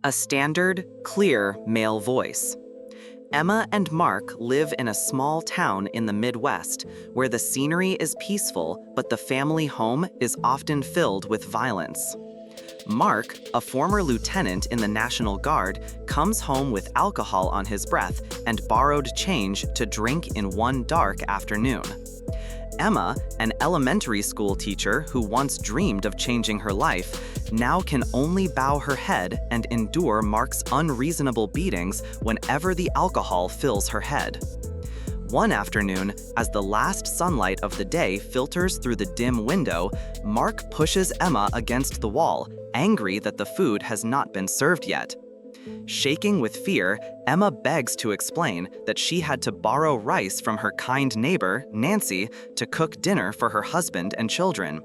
A standard, clear male voice. Emma and Mark live in a small town in the Midwest where the scenery is peaceful, but the family home is often filled with violence. Mark, a former lieutenant in the National Guard, comes home with alcohol on his breath and borrowed change to drink in one dark afternoon. Emma, an elementary school teacher who once dreamed of changing her life, now can only bow her head and endure Mark's unreasonable beatings whenever the alcohol fills her head. One afternoon, as the last sunlight of the day filters through the dim window, Mark pushes Emma against the wall, angry that the food has not been served yet. Shaking with fear, Emma begs to explain that she had to borrow rice from her kind neighbor, Nancy, to cook dinner for her husband and children.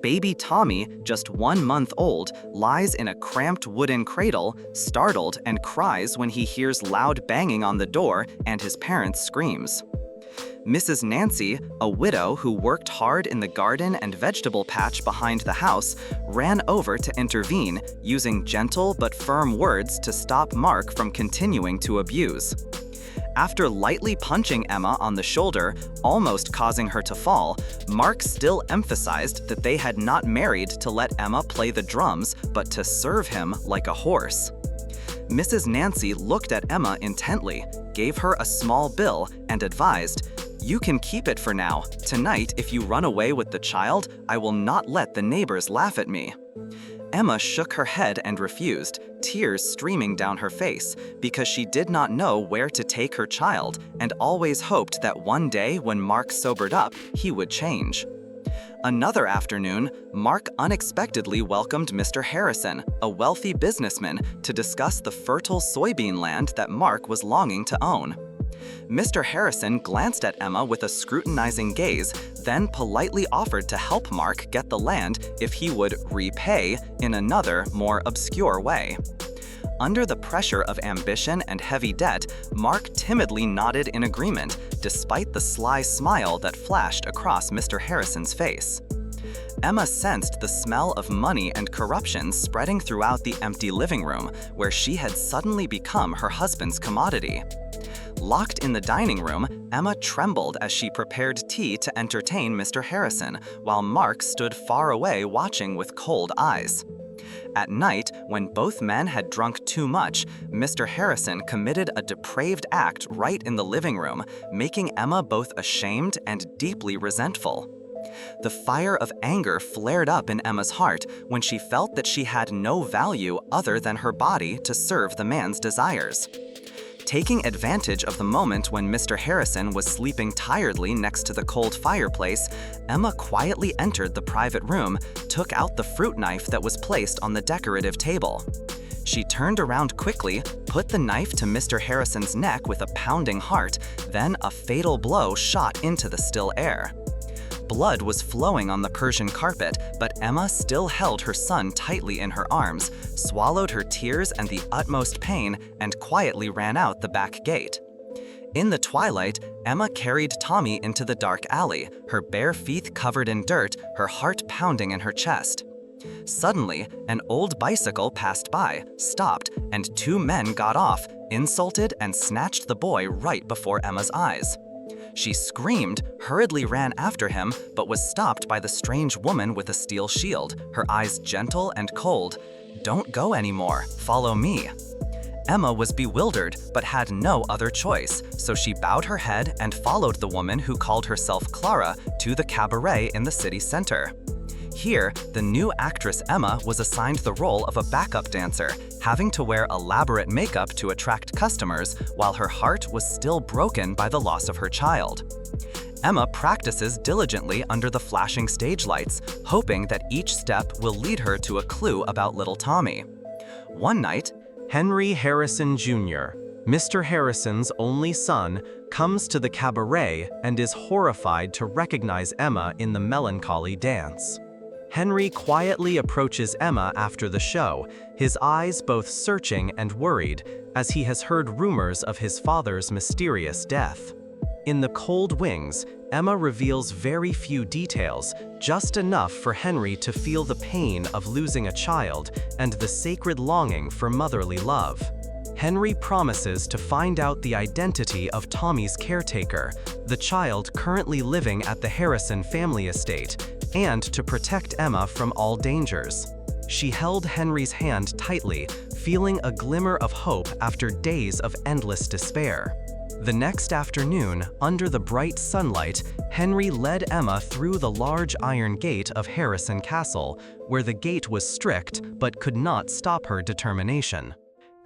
Baby Tommy, just 1 month old, lies in a cramped wooden cradle, startled and cries when he hears loud banging on the door and his parents' screams. Mrs. Nancy, a widow who worked hard in the garden and vegetable patch behind the house, ran over to intervene, using gentle but firm words to stop Mark from continuing to abuse. After lightly punching Emma on the shoulder, almost causing her to fall, Mark still emphasized that they had not married to let Emma play the drums, but to serve him like a horse. Mrs. Nancy looked at Emma intently, gave her a small bill, and advised, "You can keep it for now. Tonight, if you run away with the child, I will not let the neighbors laugh at me." Emma shook her head and refused, tears streaming down her face, because she did not know where to take her child and always hoped that one day when Mark sobered up, he would change. Another afternoon, Mark unexpectedly welcomed Mr. Harrison, a wealthy businessman, to discuss the fertile soybean land that Mark was longing to own. Mr. Harrison glanced at Emma with a scrutinizing gaze, then politely offered to help Mark get the land if he would repay in another, more obscure way. Under the pressure of ambition and heavy debt, Mark timidly nodded in agreement, despite the sly smile that flashed across Mr. Harrison's face. Emma sensed the smell of money and corruption spreading throughout the empty living room, where she had suddenly become her husband's commodity. Locked in the dining room, Emma trembled as she prepared tea to entertain Mr. Harrison, while Mark stood far away watching with cold eyes. At night, when both men had drunk too much, Mr. Harrison committed a depraved act right in the living room, making Emma both ashamed and deeply resentful. The fire of anger flared up in Emma's heart when she felt that she had no value other than her body to serve the man's desires. Taking advantage of the moment when Mr. Harrison was sleeping tiredly next to the cold fireplace, Emma quietly entered the private room, took out the fruit knife that was placed on the decorative table. She turned around quickly, put the knife to Mr. Harrison's neck with a pounding heart, then a fatal blow shot into the still air. Blood was flowing on the Persian carpet, but Emma still held her son tightly in her arms, swallowed her tears and the utmost pain, and quietly ran out the back gate. In the twilight, Emma carried Tommy into the dark alley, her bare feet covered in dirt, her heart pounding in her chest. Suddenly, an old bicycle passed by, stopped, and 2 men got off, insulted, and snatched the boy right before Emma's eyes. She screamed, hurriedly ran after him, but was stopped by the strange woman with a steel shield, her eyes gentle and cold. "Don't go anymore, follow me." Emma was bewildered, but had no other choice, so she bowed her head and followed the woman who called herself Clara to the cabaret in the city center. Here, the new actress Emma was assigned the role of a backup dancer, having to wear elaborate makeup to attract customers while her heart was still broken by the loss of her child. Emma practices diligently under the flashing stage lights, hoping that each step will lead her to a clue about little Tommy. One night, Henry Harrison Jr., Mr. Harrison's only son, comes to the cabaret and is horrified to recognize Emma in the melancholy dance. Henry quietly approaches Emma after the show, his eyes both searching and worried, as he has heard rumors of his father's mysterious death. In the cold wings, Emma reveals very few details, just enough for Henry to feel the pain of losing a child and the sacred longing for motherly love. Henry promises to find out the identity of Tommy's caretaker, the child currently living at the Harrison family estate, and to protect Emma from all dangers. She held Henry's hand tightly, feeling a glimmer of hope after days of endless despair. The next afternoon, under the bright sunlight, Henry led Emma through the large iron gate of Harrison Castle, where the gate was strict but could not stop her determination.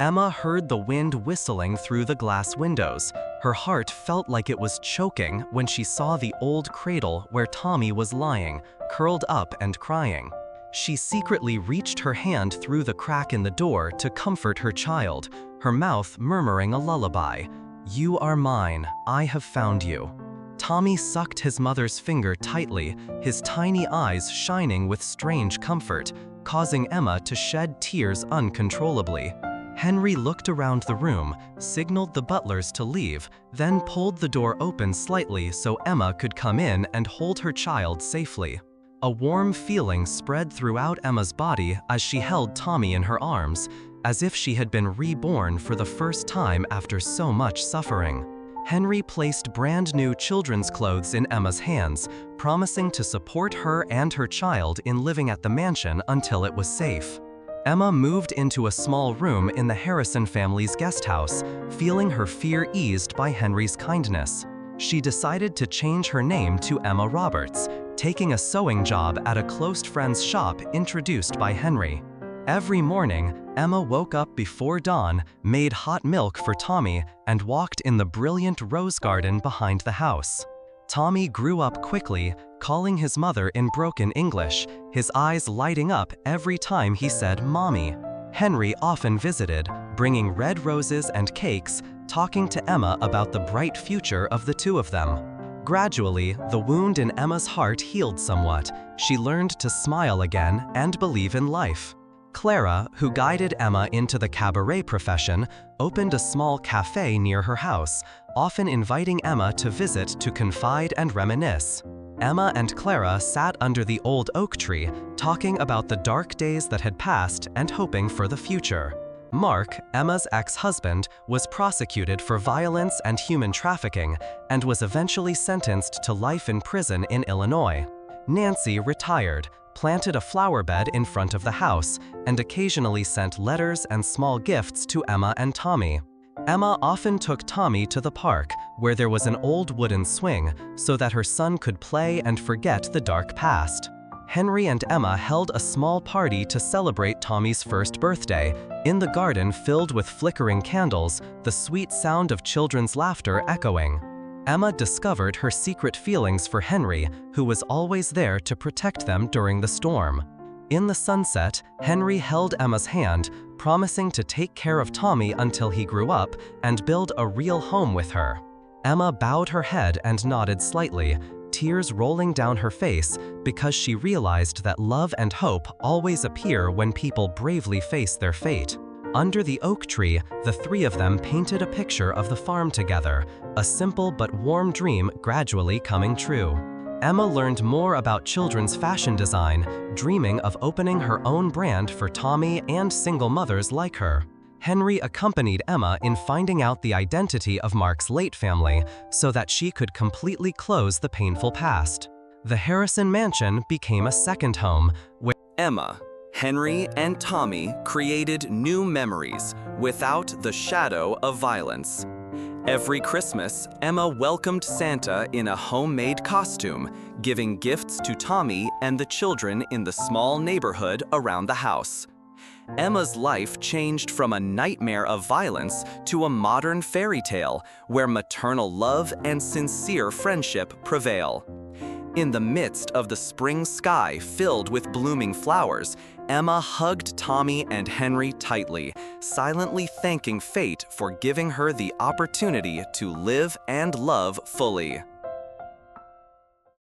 Emma heard the wind whistling through the glass windows. Her heart felt like it was choking when she saw the old cradle where Tommy was lying, curled up and crying. She secretly reached her hand through the crack in the door to comfort her child, her mouth murmuring a lullaby. "You are mine, I have found you." Tommy sucked his mother's finger tightly, his tiny eyes shining with strange comfort, causing Emma to shed tears uncontrollably. Henry looked around the room, signaled the butlers to leave, then pulled the door open slightly so Emma could come in and hold her child safely. A warm feeling spread throughout Emma's body as she held Tommy in her arms, as if she had been reborn for the first time after so much suffering. Henry placed brand new children's clothes in Emma's hands, promising to support her and her child in living at the mansion until it was safe. Emma moved into a small room in the Harrison family's guest house, feeling her fear eased by Henry's kindness. She decided to change her name to Emma Roberts, taking a sewing job at a close friend's shop introduced by Henry. Every morning, Emma woke up before dawn, made hot milk for Tommy, and walked in the brilliant rose garden behind the house. Tommy grew up quickly, calling his mother in broken English, his eyes lighting up every time he said "Mommy." Henry often visited, bringing red roses and cakes, talking to Emma about the bright future of the two of them. Gradually, the wound in Emma's heart healed somewhat. She learned to smile again and believe in life. Clara, who guided Emma into the cabaret profession, opened a small cafe near her house, often inviting Emma to visit to confide and reminisce. Emma and Clara sat under the old oak tree, talking about the dark days that had passed and hoping for the future. Mark, Emma's ex-husband, was prosecuted for violence and human trafficking and was eventually sentenced to life in prison in Illinois. Nancy retired, planted a flower bed in front of the house, and occasionally sent letters and small gifts to Emma and Tommy. Emma often took Tommy to the park, where there was an old wooden swing, so that her son could play and forget the dark past. Henry and Emma held a small party to celebrate Tommy's first birthday, in the garden filled with flickering candles, the sweet sound of children's laughter echoing. Emma discovered her secret feelings for Henry, who was always there to protect them during the storm. In the sunset, Henry held Emma's hand, promising to take care of Tommy until he grew up and build a real home with her. Emma bowed her head and nodded slightly, tears rolling down her face because she realized that love and hope always appear when people bravely face their fate. Under the oak tree, the three of them painted a picture of the farm together, a simple but warm dream gradually coming true. Emma learned more about children's fashion design, dreaming of opening her own brand for Tommy and single mothers like her. Henry accompanied Emma in finding out the identity of Mark's late family so that she could completely close the painful past. The Harrison mansion became a second home, where Emma, Henry, and Tommy created new memories without the shadow of violence. Every Christmas, Emma welcomed Santa in a homemade costume, giving gifts to Tommy and the children in the small neighborhood around the house. Emma's life changed from a nightmare of violence to a modern fairy tale where maternal love and sincere friendship prevail. In the midst of the spring sky filled with blooming flowers, Emma hugged Tommy and Henry tightly, silently thanking fate for giving her the opportunity to live and love fully.